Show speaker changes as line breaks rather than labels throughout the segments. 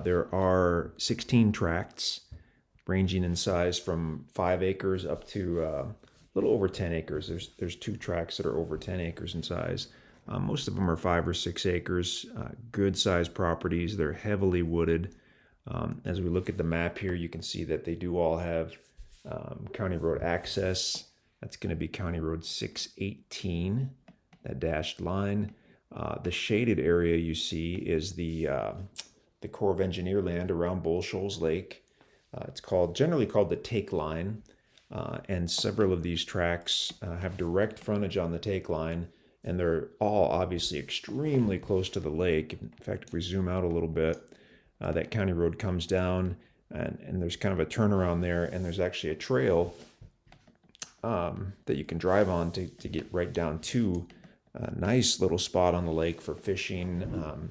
There are 16 tracts ranging in size from 5 acres up to a little over 10 acres. There's two tracts that are over 10 acres in size. Most of them are 5 or 6 acres. Good sized properties. They're heavily wooded. As we look at the map here, you can see that they do all have county road access. That's going to be County Road 618, that dashed line. The shaded area you see is the Corps of Engineer land around Bull Shoals Lake. It's generally called the take line, and several of these tracks have direct frontage on the take line, and they're all obviously extremely close to the lake. In fact, if we zoom out a little bit, that county road comes down, and there's kind of a turnaround there, and there's actually a trail that you can drive on to get right down to a nice little spot on the lake for fishing,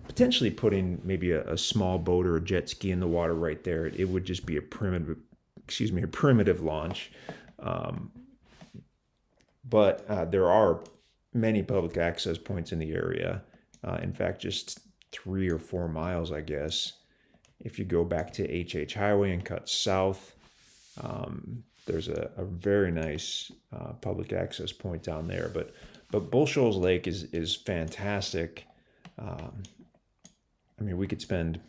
potentially putting maybe a small boat or a jet ski in the water right there. It would just be a primitive launch. But there are many public access points in the area. In fact, just 3 or 4 miles, I guess. If you go back to HH Highway and cut south, there's a very nice public access point down there. But Bull Shoals Lake is fantastic. I mean, we could spend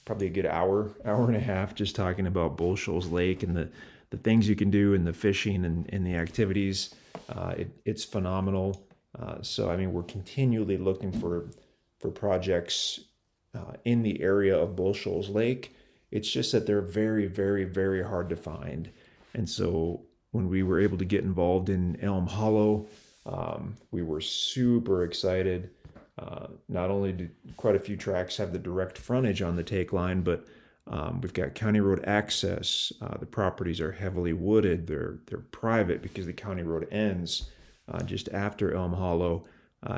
probably a good hour and a half just talking about Bull Shoals Lake and the things you can do and the fishing and the activities. It's phenomenal. So, I mean, we're continually looking for projects in the area of Bull Shoals Lake. It's just that they're very, very, very hard to find. And so when we were able to get involved in Elm Hollow, we were super excited. Not only do quite a few tracks have the direct frontage on the take line, but we've got county road access. The properties are heavily wooded. They're private because the county road ends just after Elm Hollow.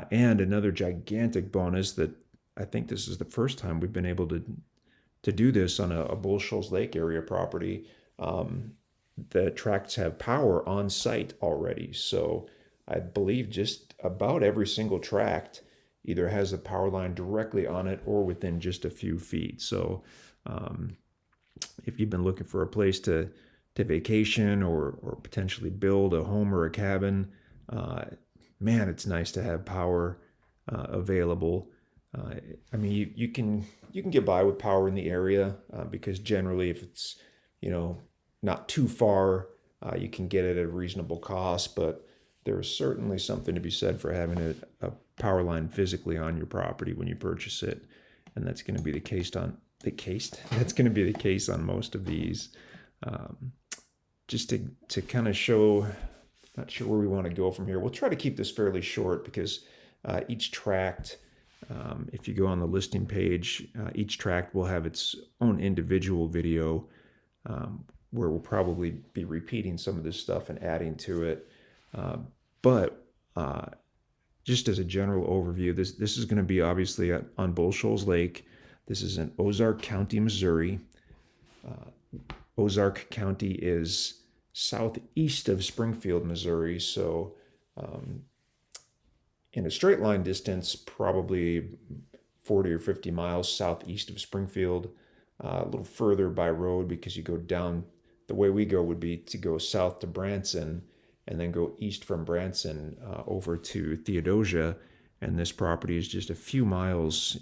And another gigantic bonus that I think this is the first time we've been able to do this on a Bull Shoals Lake area property. The tracts have power on site already. So I believe just about every single tract either has a power line directly on it or within just a few feet. So if you've been looking for a place to vacation or potentially build a home or a cabin, man, it's nice to have power available. I mean, you can get by with power in the area because generally, if it's not too far, you can get it at a reasonable cost. But there's certainly something to be said for having a power line physically on your property when you purchase it, and that's going to be the case on That's going to be the case on most of these. Just to kind of show, not sure where we want to go from here. We'll try to keep this fairly short because each tract, if you go on the listing page, each tract will have its own individual video where we'll probably be repeating some of this stuff and adding to it. But just as a general overview, this is going to be obviously on Bull Shoals Lake. This is in Ozark County, Missouri. Ozark County is southeast of Springfield, Missouri. So in a straight line distance, probably 40 or 50 miles southeast of Springfield. A little further by road because you go down, the way we go would be to go south to Branson and then go east from Branson over to Theodosia. And this property is just a few miles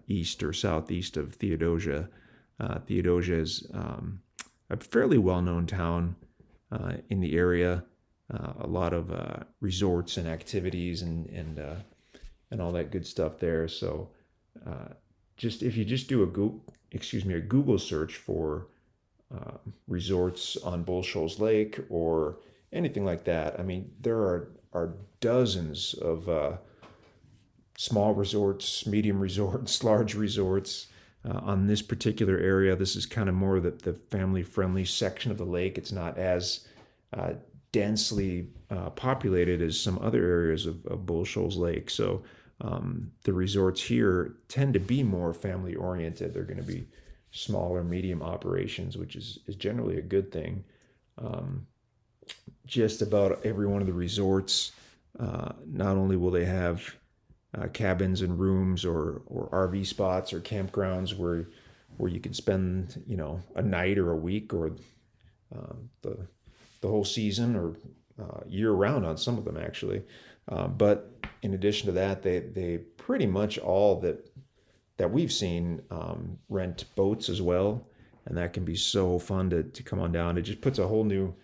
east or southeast of Theodosia. Theodosia is a fairly well-known town in the area. A lot of resorts and activities and all that good stuff there. So if you just do a Google search for resorts on Bull Shoals Lake or anything like that, I mean, there are dozens of small resorts, medium resorts, large resorts on this particular area. This is kind of more the family-friendly section of the lake. It's not as densely populated as some other areas of Bull Shoals Lake. So the resorts here tend to be more family-oriented. They're going to be smaller, medium operations, which is generally a good thing. Just about every one of the resorts, not only will they have cabins and rooms or RV spots or campgrounds where you can spend, a night or a week or the whole season or year round on some of them actually. But in addition to that, they pretty much all that we've seen rent boats as well, and that can be so fun to come on down. It just puts a whole new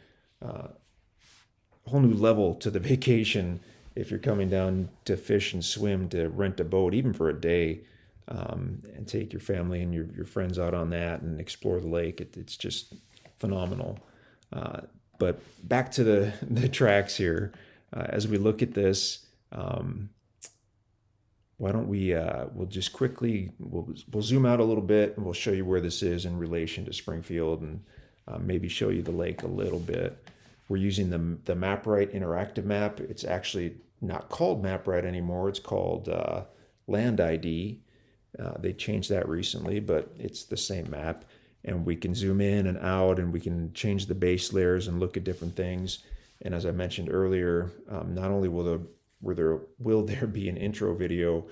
level to the vacation if you're coming down to fish and swim, to rent a boat even for a day, and take your family and your friends out on that and explore the lake. It's just phenomenal. But back to the tracks here. As we look at this, why don't we'll just quickly we'll zoom out a little bit and we'll show you where this is in relation to Springfield, and maybe show you the lake a little bit. We're using the MapRight interactive map. It's actually not called MapRight anymore. It's called Land ID. They changed that recently, but it's the same map. And we can zoom in and out, and we can change the base layers and look at different things. And as I mentioned earlier, not only will there be an intro video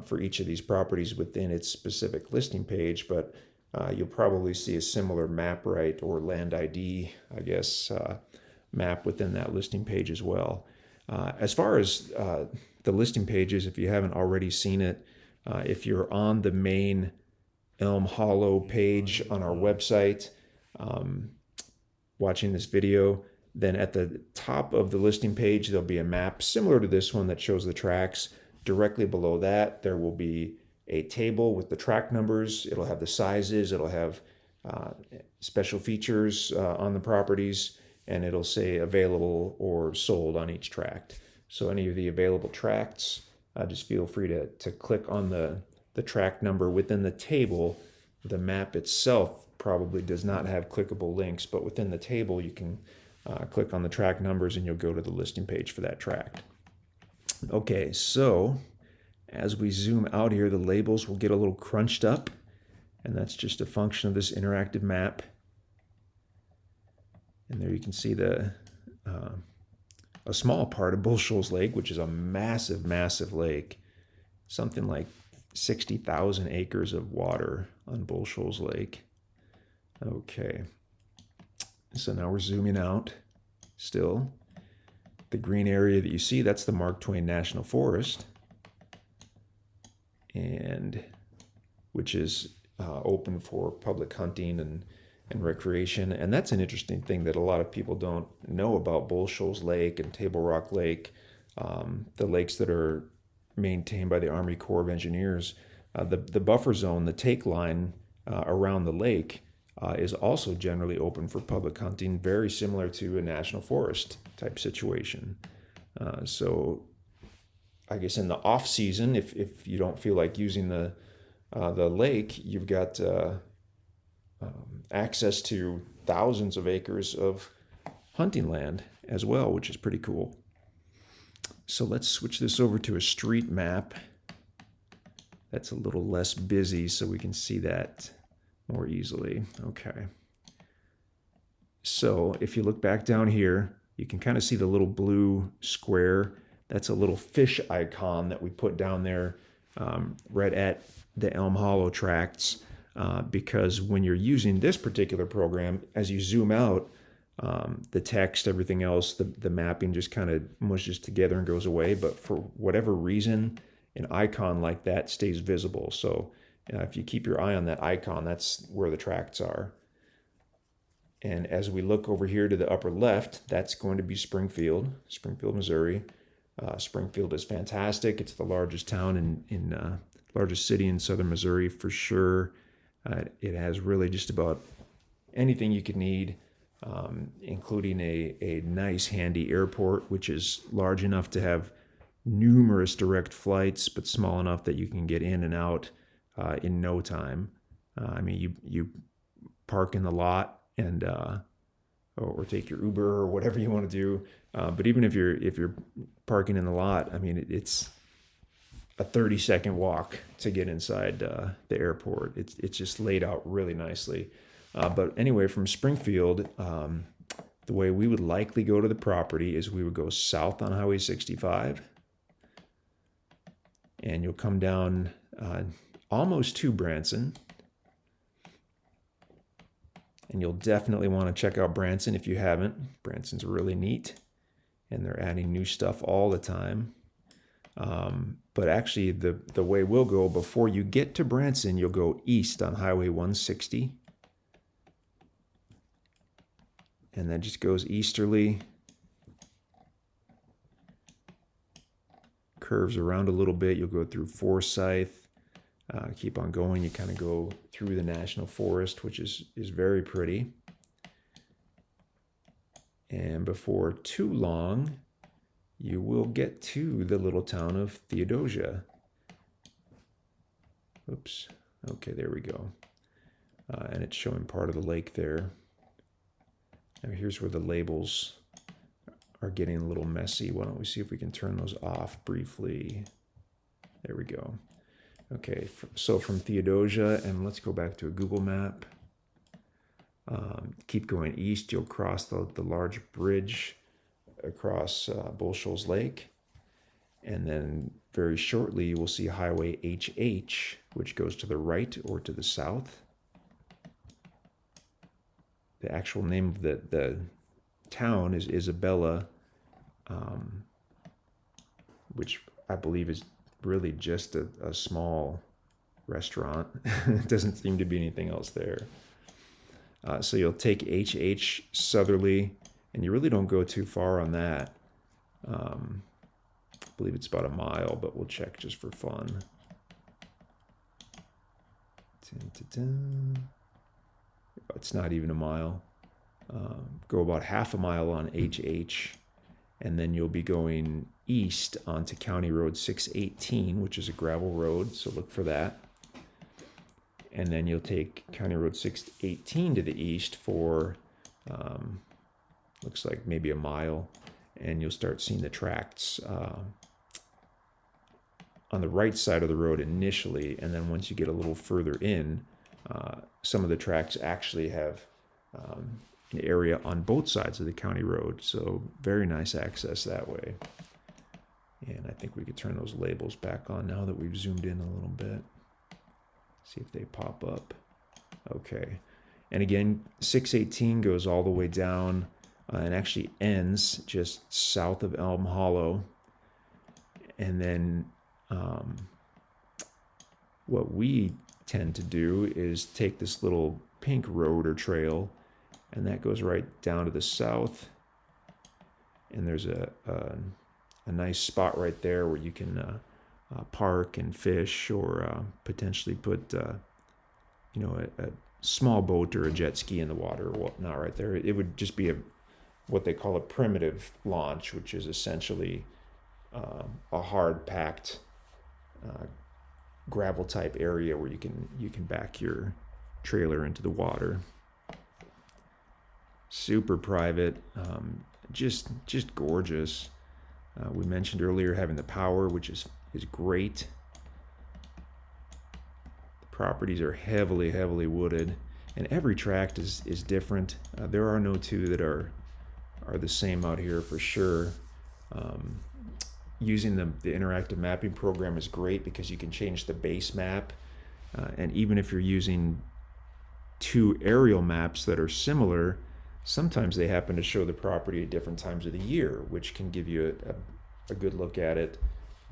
for each of these properties within its specific listing page, but you'll probably see a similar MapRight or Land ID, I guess, map within that listing page as well. As far as the listing pages, if you haven't already seen it, if you're on the main Elm Hollow page on our website, watching this video, then at the top of the listing page, there'll be a map similar to this one that shows the tracks. Directly below that, there will be a table with the track numbers. It'll have the sizes, it'll have special features on the properties, and it'll say available or sold on each tract. So any of the available tracts, just feel free to click on the tract number within the table. The map itself probably does not have clickable links, but within the table you can click on the tract numbers and you'll go to the listing page for that tract. Okay, so as we zoom out here, the labels will get a little crunched up, and that's just a function of this interactive map. And there you can see a small part of Bull Shoals Lake, which is a massive, massive lake, something like 60,000 acres of water on Bull Shoals Lake. Okay, so now we're zooming out still. The green area that you see, that's the Mark Twain National Forest, and which is open for public hunting and recreation. And that's an interesting thing that a lot of people don't know about Bull Shoals Lake and Table Rock Lake, the lakes that are maintained by the Army Corps of Engineers. The buffer zone, the take line around the lake, is also generally open for public hunting, very similar to a national forest type situation. So I guess in the off season, if you don't feel like using the lake, you've got access to thousands of acres of hunting land as well, which is pretty cool. So let's switch this over to a street map. That's a little less busy, so we can see that more easily. Okay. So if you look back down here, you can kind of see the little blue square. That's a little fish icon that we put down there right at the Elm Hollow tracts, because when you're using this particular program, as you zoom out, the text, everything else, the mapping just kind of mushes together and goes away. But for whatever reason, an icon like that stays visible. So if you keep your eye on that icon, that's where the tracts are. And as we look over here to the upper left, that's going to be Springfield, Missouri. Springfield is fantastic. It's the largest town largest city in southern Missouri for sure. It has really just about anything you could need, including a nice handy airport, which is large enough to have numerous direct flights, but small enough that you can get in and out in no time. I mean, you park in the lot and or take your Uber or whatever you want to do. But even if you're parking in the lot, I mean, it's a 30-second walk to get inside the airport. It's just laid out really nicely. But anyway, from Springfield, the way we would likely go to the property is we would go south on Highway 65. and you'll come down almost to Branson. And you'll definitely want to check out Branson if you haven't. Branson's really neat, and they're adding new stuff all the time. But actually, the way we'll go, before you get to Branson, you'll go east on Highway 160. And that just goes easterly, curves around a little bit. You'll go through Forsyth, keep on going. You kind of go through the National Forest, which is very pretty. And before too long, you will get to the little town of Theodosia. Oops. Okay, there we go. And it's showing part of the lake there. Now here's where the labels are getting a little messy. Why don't we see if we can turn those off briefly? There we go. Okay, so from Theodosia, and let's go back to a Google map. Keep going east, you'll cross the large bridge across Bull Shoals Lake. And then very shortly, you will see Highway HH, which goes to the right or to the south. The actual name of the town is Isabella, which I believe is really just a small restaurant. It doesn't seem to be anything else there. So you'll take HH southerly, and you really don't go too far on that. I believe it's about a mile, but we'll check just for fun. It's not even a mile. Go about half a mile on HH, and then you'll be going east onto County Road 618, which is a gravel road, so look for that. And then you'll take County Road 618 to the east for, looks like maybe a mile, and you'll start seeing the tracts on the right side of the road initially, and then once you get a little further in, some of the tracts actually have an area on both sides of the county road, so very nice access that way. And I think we could turn those labels back on now that we've zoomed in a little bit. See if they pop up. Okay. And again, 618 goes all the way down and actually ends just south of Elm Hollow. And then what we tend to do is take this little pink road or trail, and that goes right down to the south. And there's a nice spot right there where you can park and fish, or potentially put a small boat or a jet ski in the water or whatnot right there. It would just be what they call a primitive launch, which is essentially a hard packed gravel type area where you can back your trailer into the water. Super private, just gorgeous. We mentioned earlier having the power, which is great. The properties are heavily wooded, and every tract is different. There are no two that are the same out here for sure. Using the interactive mapping program is great because you can change the base map, and even if you're using two aerial maps that are similar, sometimes they happen to show the property at different times of the year, which can give you a good look at it,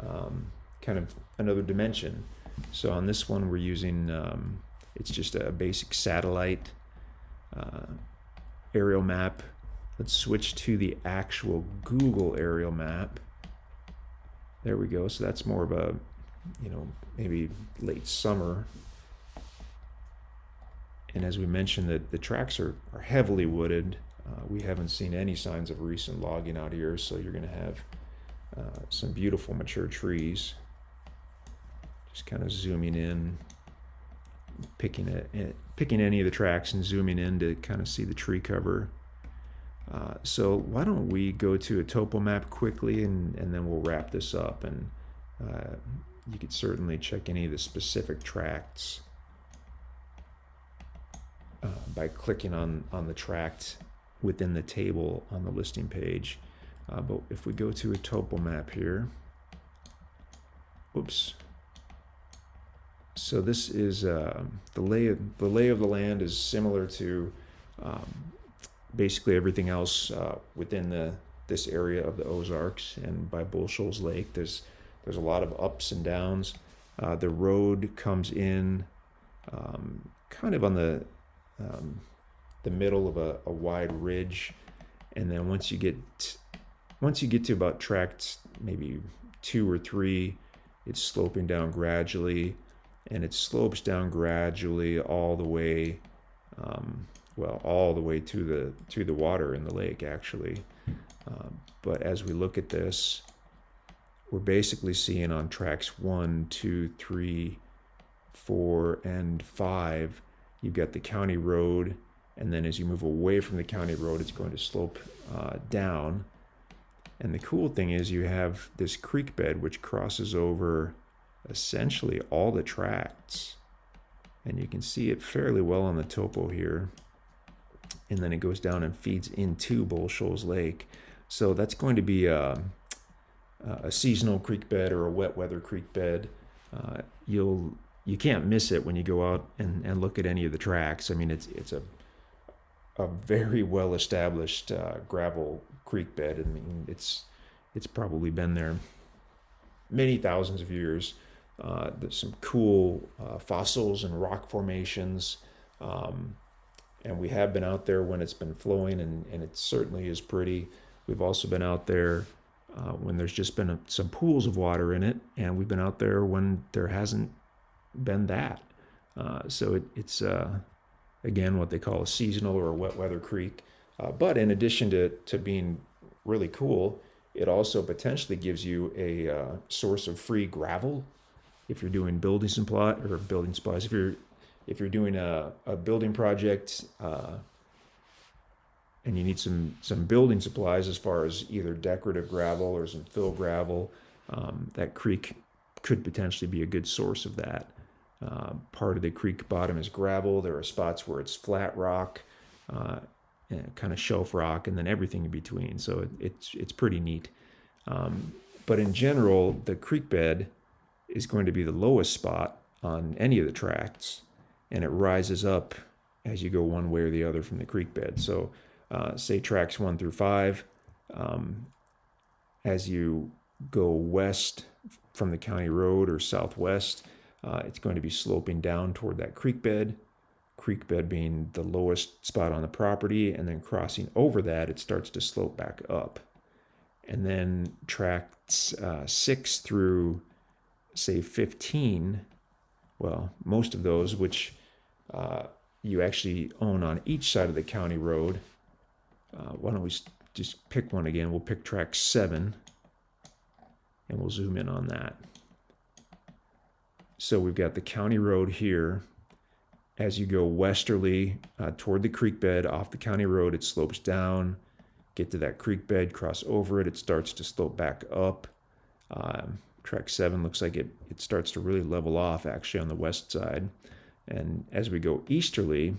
kind of another dimension. So on this one, we're using, it's just a basic satellite aerial map. Let's switch to the actual Google aerial map. There we go. So that's more of a, maybe late summer. And as we mentioned, the tracks are heavily wooded. We haven't seen any signs of recent logging out here, so you're going to have some beautiful mature trees. Just kind of zooming in, picking any of the tracks and zooming in to kind of see the tree cover. So why don't we go to a topo map quickly, and then we'll wrap this up. And you could certainly check any of the specific tracts by clicking on the tract within the table on the listing page. But if we go to a topo map here, Whoops. So this is the lay of the land is similar to basically everything else within this area of the Ozarks and by Bull Shoals Lake. There's a lot of ups and downs. The road comes in kind of on the middle of a wide ridge, and then once you get to about track maybe 2 or 3, it's sloping down gradually, and it slopes down gradually all the way, all the way to the water in the lake actually. But as we look at this, we're basically seeing on tracks 1, 2, 3, 4, and 5, you've got the county road, and then as you move away from the county road, it's going to slope down. And the cool thing is you have this creek bed which crosses over essentially all the tracts, and you can see it fairly well on the topo here. And then it goes down and feeds into Bull Shoals Lake. So that's going to be a seasonal creek bed or a wet weather creek bed. You can't miss it when you go out and look at any of the tracks. I mean, it's a very well established gravel creek bed. I mean, it's probably been there many thousands of years. There's some cool fossils and rock formations. And we have been out there when it's been flowing, and it certainly is pretty. We've also been out there when there's just been some pools of water in it, and we've been out there when there hasn't been that. So it's again what they call a seasonal or a wet weather creek. But in addition to being really cool, it also potentially gives you a source of free gravel if you're doing building supplies. If you're doing a building project and you need some building supplies as far as either decorative gravel or some fill gravel, that creek could potentially be a good source of that. Part of the creek bottom is gravel. There are spots where it's flat rock, kind of shelf rock, and then everything in between. So it's pretty neat. But in general, the creek bed is going to be the lowest spot on any of the tracts, and it rises up as you go one way or the other from the creek bed. So say tracks 1 through 5, as you go west from the county road or southwest, it's going to be sloping down toward that creek bed being the lowest spot on the property, and then crossing over that, it starts to slope back up. And then tracks 6 through, say, 15, well, most of those, which you actually own on each side of the county road. Why don't we just pick one again? We'll pick track 7, and we'll zoom in on that. So we've got the county road here. As you go westerly toward the creek bed off the county road, it slopes down. Get to that creek bed, cross over it, it starts to slope back up. Track 7 looks like it starts to really level off actually on the west side. And as we go easterly,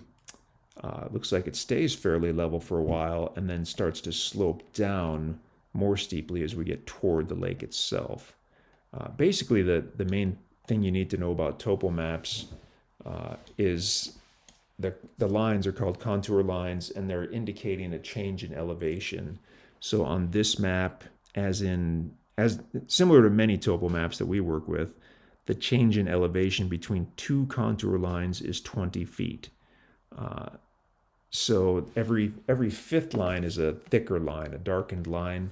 it looks like it stays fairly level for a while and then starts to slope down more steeply as we get toward the lake itself. Basically, the main thing you need to know about topo maps is the lines are called contour lines, and they're indicating a change in elevation. So on this map, as similar to many topo maps that we work with, the change in elevation between 2 contour lines is 20 feet. So every 5th line is a thicker line, a darkened line,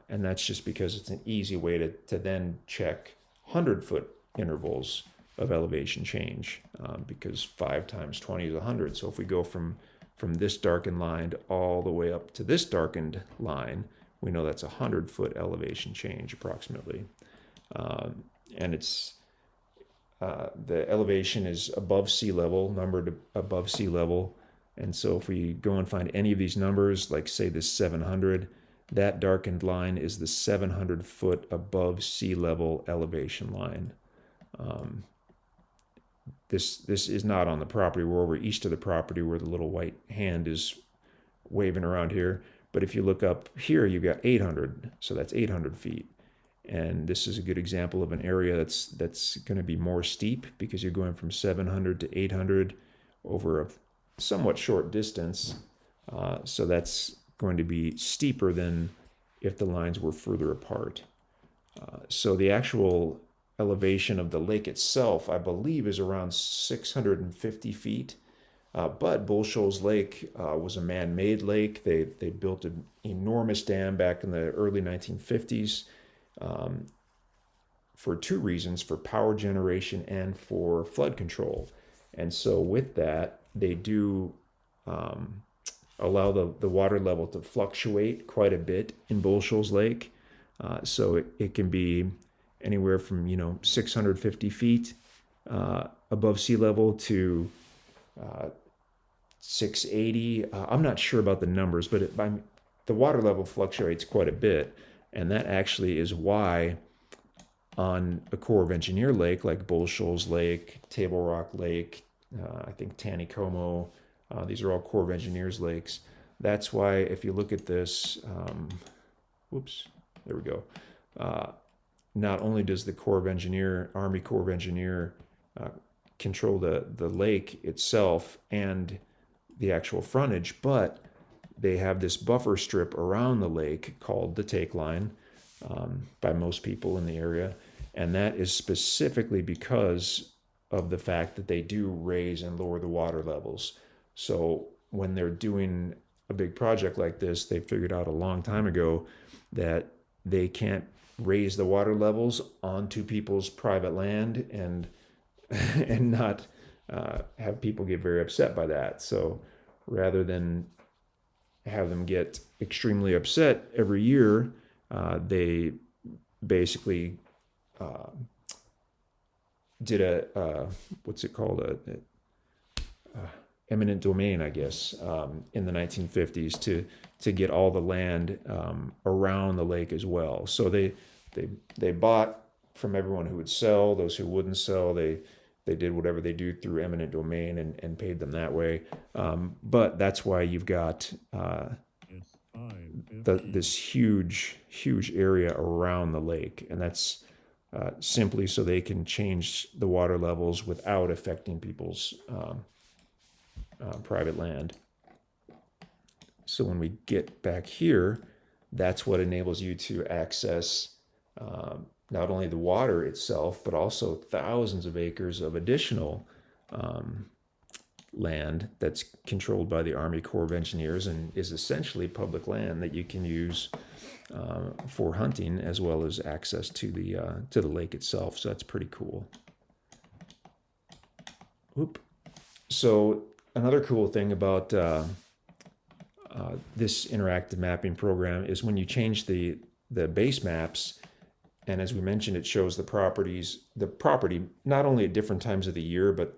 and that's just because it's an easy way to then check 100-foot intervals of elevation change, because 5 times 20 is 100. So if we go from this darkened line all the way up to this darkened line, we know that's 100-foot elevation change approximately. And it's the elevation is above sea level, numbered above sea level. And so if we go and find any of these numbers, like say this 700, that darkened line is the 700-foot above sea level elevation line. This is not on the property. We're over east of the property where the little white hand is waving around here. But if you look up here, you've got 800, so that's 800 feet. And this is a good example of an area that's going to be more steep because you're going from 700 to 800 over a somewhat short distance. So that's going to be steeper than if the lines were further apart. So the actual elevation of the lake itself, I believe, is around 650 feet. But Bull Shoals Lake was a man-made lake. They built an enormous dam back in the early 1950s for two reasons: for power generation and for flood control. And so with that, they do allow the water level to fluctuate quite a bit in Bull Shoals Lake. So it can be anywhere from 650 feet above sea level to 680. I'm not sure about the numbers, but the water level fluctuates quite a bit, and that actually is why on a Corps of Engineer lake like Bull Shoals Lake, Table Rock Lake, I think Taneycomo, these are all Corps of Engineers lakes. That's why if you look at this, whoops, there we go. Not only does the Army Corps of Engineer control the lake itself and the actual frontage, but they have this buffer strip around the lake called the take line by most people in the area. And that is specifically because of the fact that they do raise and lower the water levels. So when they're doing a big project like this, they figured out a long time ago that they can't raise the water levels onto people's private land and not have people get very upset by that. So rather than have them get extremely upset every year, they basically did a what's it called, a eminent domain, I guess, in the 1950s to get all the land around the lake as well. So they bought from everyone who would sell. Those who wouldn't sell, they did whatever they do through eminent domain and paid them that way. But that's why you've got this huge area around the lake, and that's simply so they can change the water levels without affecting people's private land. So when we get back here, that's what enables you to access not only the water itself, but also thousands of acres of additional land that's controlled by the Army Corps of Engineers and is essentially public land that you can use for hunting as well as access to the lake itself. So that's pretty cool. Oop. So another cool thing about this interactive mapping program is when you change the base maps, and as we mentioned, it shows the property not only at different times of the year, but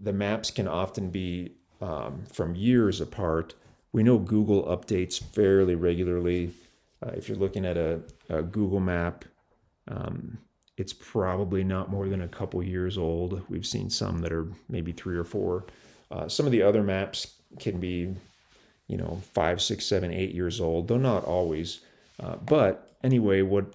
the maps can often be from years apart. We know Google updates fairly regularly. If you're looking at a Google map, it's probably not more than a couple years old. We've seen some that are maybe 3 or 4. Some of the other maps can be, 5, 6, 7, 8 years old, though not always. But anyway, what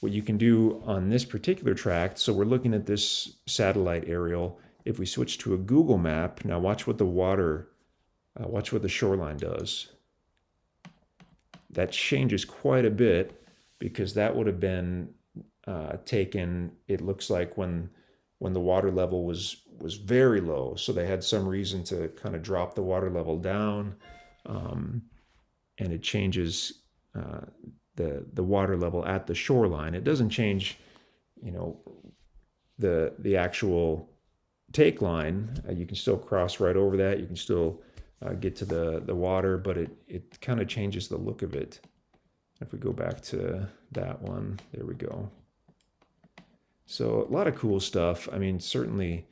you can do on this particular tract, so we're looking at this satellite aerial. If we switch to a Google map, now watch what the shoreline does. That changes quite a bit because that would have been taken, it looks like when the water level was very low. So they had some reason to kind of drop the water level down, and it changes the water level at the shoreline. It doesn't change, the actual take line. You can still cross right over that. You can still get to the water, but it kind of changes the look of it. If we go back to that one, there we go. So a lot of cool stuff. I mean, certainly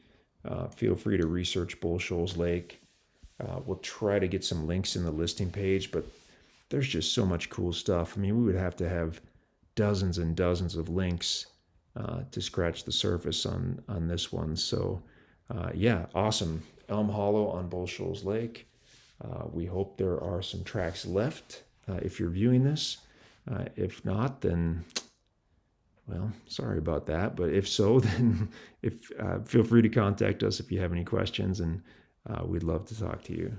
feel free to research Bull Shoals Lake. We'll try to get some links in the listing page, but there's just so much cool stuff. I mean, we would have to have dozens and dozens of links to scratch the surface on this one. So yeah, awesome. Elm Hollow on Bull Shoals Lake. We hope there are some tracks left if you're viewing this. If not, then, well, sorry about that. But if so, then feel free to contact us if you have any questions, and we'd love to talk to you.